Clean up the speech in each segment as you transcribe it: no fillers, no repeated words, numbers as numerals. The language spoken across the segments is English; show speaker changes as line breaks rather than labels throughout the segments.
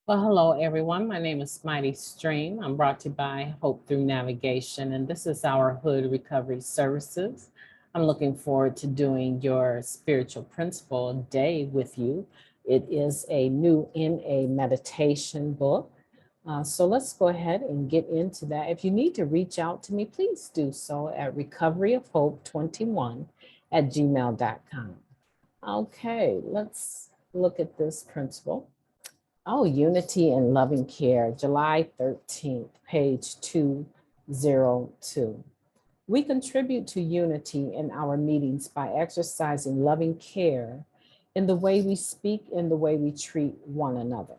Well, hello, everyone. My name is MightyStream. I'm brought to you by Hope Through Navigation, and this is our H.O.O.D Recovery Services. I'm looking forward to doing your spiritual principle day with you. It is a new NA meditation book. So let's go ahead and get into that. If you need to reach out to me, please do so at recoveryofhope21@gmail.com. Okay, let's look at this principle. Oh, Unity and Loving Care, July 13th, page 202. We contribute to unity in our meetings by exercising loving care in the way we speak and the way we treat one another.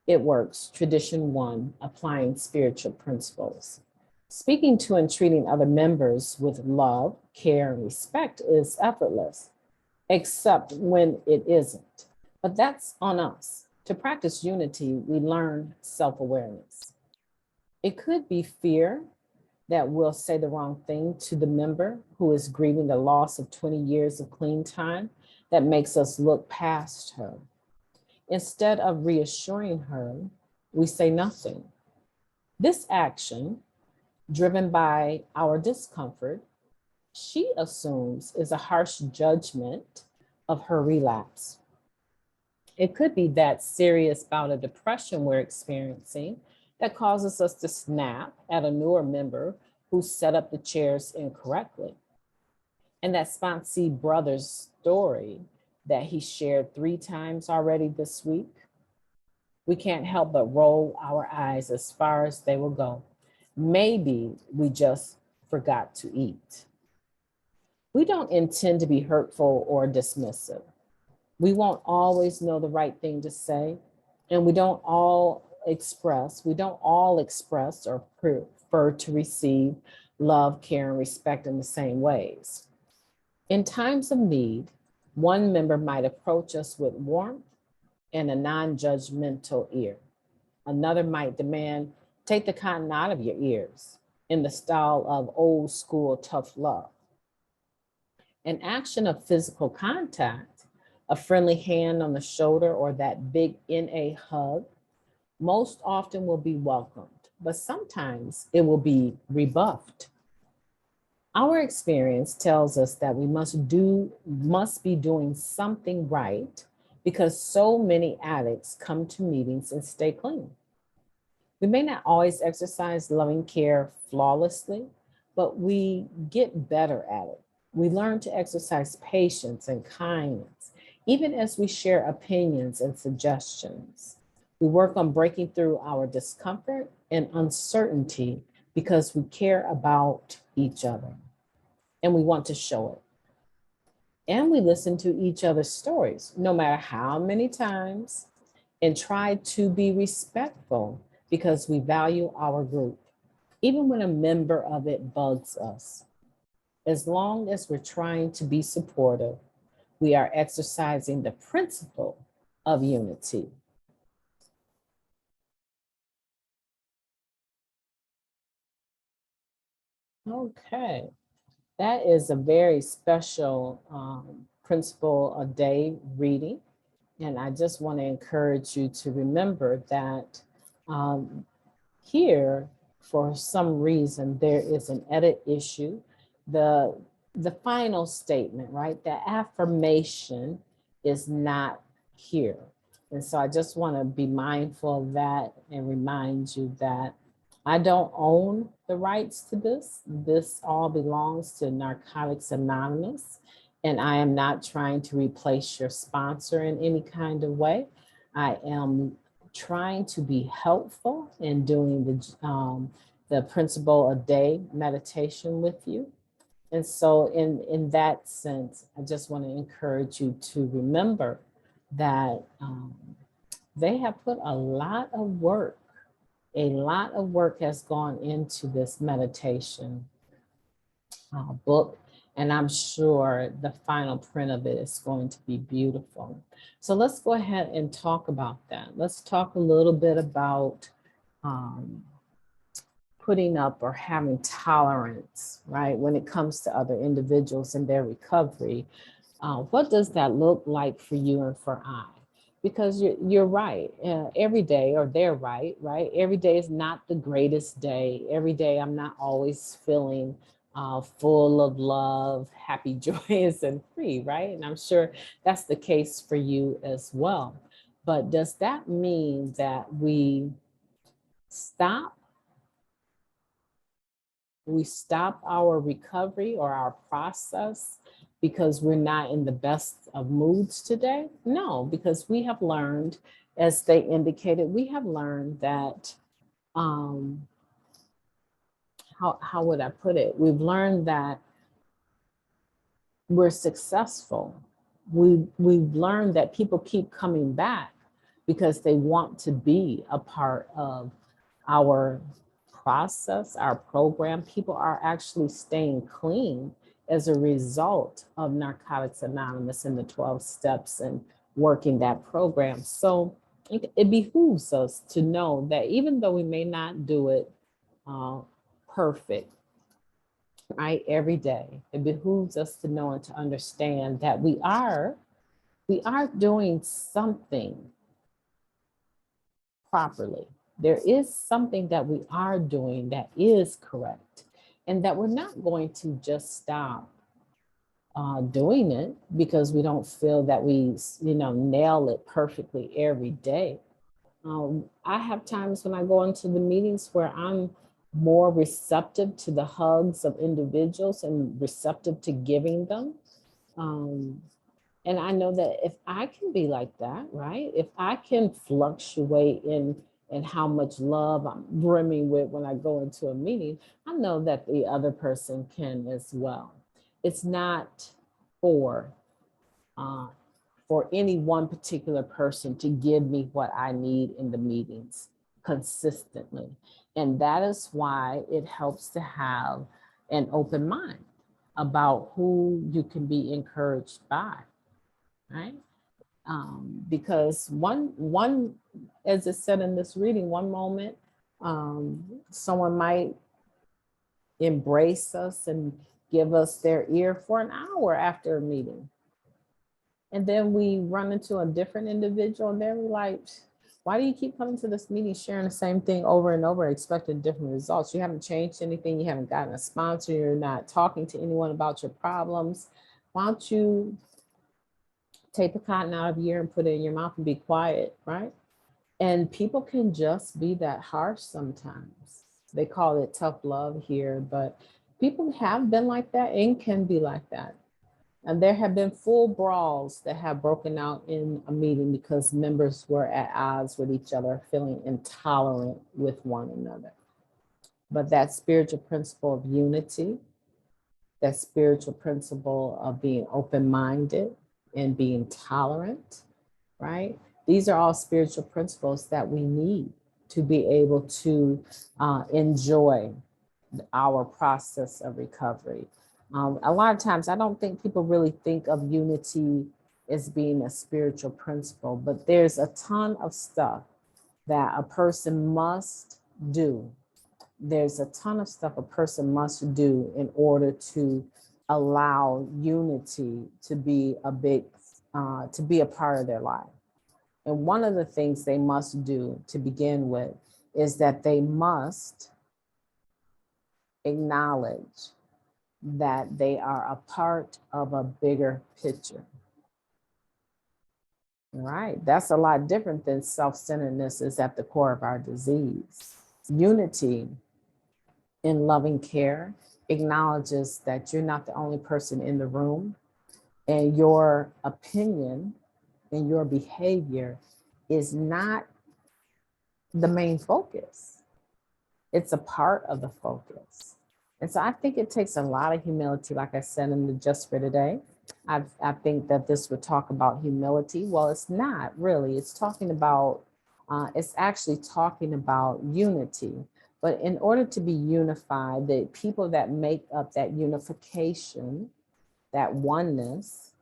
It works. Tradition 1, applying spiritual principles. Speaking to and treating other members with love, care, and respect is effortless, except when it isn't. But that's on us. To practice unity, we learn self-awareness. It could be fear that we'll say the wrong thing to the member who is grieving the loss of 20 years of clean time that makes us look past her. Instead of reassuring her, we say nothing. This action, driven by our discomfort, she assumes is a harsh judgment of her relapse. It could be that serious bout of depression we're experiencing that causes us to snap at a newer member who set up the chairs incorrectly. And that sponsee brother's story that he shared 3 times already this week, we can't help but roll our eyes as far as they will go. Maybe we just forgot to eat. We don't intend to be hurtful or dismissive. We won't always know the right thing to say, and we don't all express or prefer to receive love, care, and respect in the same ways. In times of need, one member might approach us with warmth and a non-judgmental ear. Another might demand, take the cotton out of your ears, in the style of old school tough love. An action of physical contact, a friendly hand on the shoulder or that big NA hug, most often will be welcomed, but sometimes it will be rebuffed. Our experience tells us that we must be doing something right because so many addicts come to meetings and stay clean. We may not always exercise loving care flawlessly, but we get better at it. We learn to exercise patience and kindness, even as we share opinions and suggestions. We work on breaking through our discomfort and uncertainty because we care about each other and we want to show it. And we listen to each other's stories, no matter how many times, and try to be respectful because we value our group, even when a member of it bugs us. As long as we're trying to be supportive, we are exercising the principle of unity. Okay, that is a very special principle a day reading. And I just want to encourage you to remember that here, for some reason, there is an edit issue. The final statement, right? The affirmation is not here. And so I just want to be mindful of that and remind you that I don't own the rights to this. This all belongs to Narcotics Anonymous, and I am not trying to replace your sponsor in any kind of way. I am trying to be helpful in doing the principle a day meditation with you. And so in that sense, I just want to encourage you to remember that they have put a lot of work has gone into this meditation book. And I'm sure the final print of it is going to be beautiful. So let's go ahead and talk about that. Let's talk a little bit about putting up or having tolerance, right? When it comes to other individuals and their recovery. What does that look like for you and for I? because you're right. Every day, or they're right, right? Every day is not the greatest day. Every day I'm not always feeling full of love, happy, joyous, and free, right? And I'm sure that's the case for you as well. But does that mean that stop we stop our recovery or our process because we're not in the best of moods today? No, because we have learned, as they indicated, we have learned that, um, how would I put it? We've learned that we're successful. We've learned that people keep coming back because they want to be a part of our process, our program. People are actually staying clean as a result of Narcotics Anonymous and the 12 steps and working that program. So it behooves us to know that even though we may not do it uh, perfect, right, every day, it behooves us to know and to understand that we are doing something properly. There is something that we are doing that is correct, and that we're not going to just stop doing it because we don't feel that we, nail it perfectly every day. I have times when I go into the meetings where I'm more receptive to the hugs of individuals and receptive to giving them. Um, and I know that if I can be like that, right? If I can fluctuate in how much love I'm brimming with when I go into a meeting, I know that the other person can as well. It's not for uh, for any one particular person to give me what I need in the meetings consistently. And that is why it helps to have an open mind about who you can be encouraged by, right? Because one, as it said in this reading, one moment, someone might embrace us and give us their ear for an hour after a meeting. And then we run into a different individual and they're like, why do you keep coming to this meeting sharing the same thing over and over, expecting different results? You haven't changed anything. You haven't gotten a sponsor. You're not talking to anyone about your problems. Why don't you take the cotton out of your ear and put it in your mouth and be quiet, right? And people can just be that harsh sometimes. They call it tough love here, but people have been like that and can be like that. And there have been full brawls that have broken out in a meeting because members were at odds with each other, feeling intolerant with one another. But that spiritual principle of unity, that spiritual principle of being open-minded and being tolerant, right? These are all spiritual principles that we need to be able to enjoy our process of recovery. A lot of times, I don't think people really think of unity as being a spiritual principle, but there's a ton of stuff that a person must do. There's a ton of stuff a person must do in order to allow unity to be to be a part of their life. And one of the things they must do to begin with is that they must acknowledge that they are a part of a bigger picture. Right. That's a lot different than self-centeredness is at the core of our disease. Unity in loving care acknowledges that you're not the only person in the room, and your opinion and your behavior is not the main focus. It's a part of the focus. And so I think it takes a lot of humility, like I said in the Just for Today. I think that this would talk about humility. Well, it's not really. It's talking about, it's actually talking about unity. But in order to be unified, the people that make up that unification, that oneness,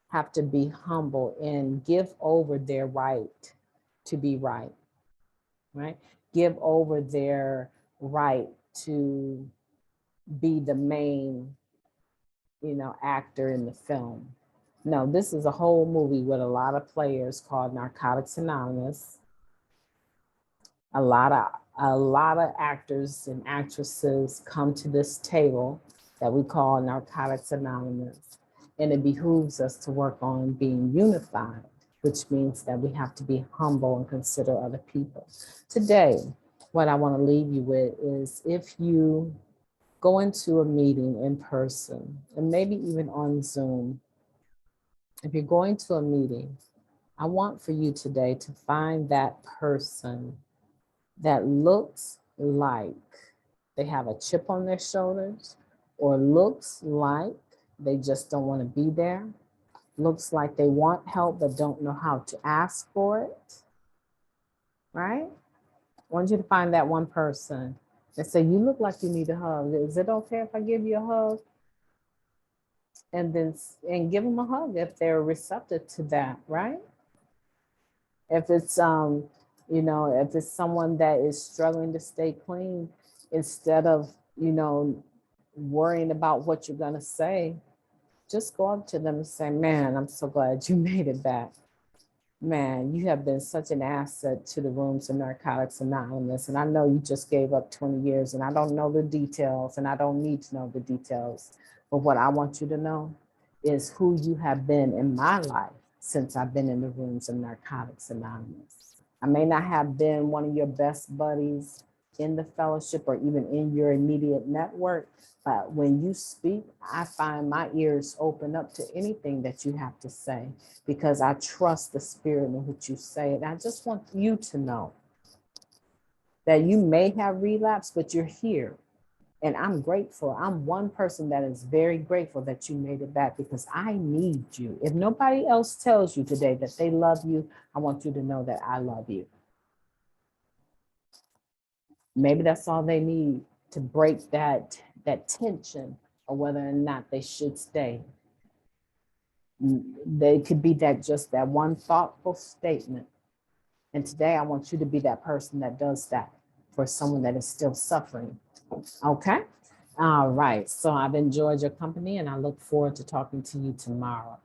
have to be humble and give over their right to be right, right? Give over their right to be the main, actor in the film. No, this is a whole movie with a lot of players called Narcotics Anonymous. A lot of actors and actresses come to this table that we call Narcotics Anonymous. And it behooves us to work on being unified, which means that we have to be humble and consider other people. Today, what I want to leave you with is if you go into a meeting in person and maybe even on Zoom, if you're going to a meeting, I want for you today to find that person that looks like they have a chip on their shoulders, or looks like they just don't want to be there, looks like they want help but don't know how to ask for it, right? I want you to find that one person and say, you look like you need a hug. Is it okay if I give you a hug? And give them a hug if they're receptive to that, right? If it's if it's someone that is struggling to stay clean, instead of worrying about what you're gonna say, just go up to them and say, man, I'm so glad you made it back. Man, you have been such an asset to the rooms of Narcotics Anonymous. And I know you just gave up 20 years and I don't know the details and I don't need to know the details. But what I want you to know is who you have been in my life since I've been in the rooms of Narcotics Anonymous. I may not have been one of your best buddies in the fellowship or even in your immediate network, but when you speak, I find my ears open up to anything that you have to say because I trust the spirit in which you say it. And I just want you to know that you may have relapsed, but you're here. And I'm grateful. I'm one person that is very grateful that you made it back because I need you. If nobody else tells you today that they love you, I want you to know that I love you. Maybe that's all they need to break that tension of whether or not they should stay. They could be just that one thoughtful statement. And today I want you to be that person that does that for someone that is still suffering. Okay? All right. So I've enjoyed your company and I look forward to talking to you tomorrow.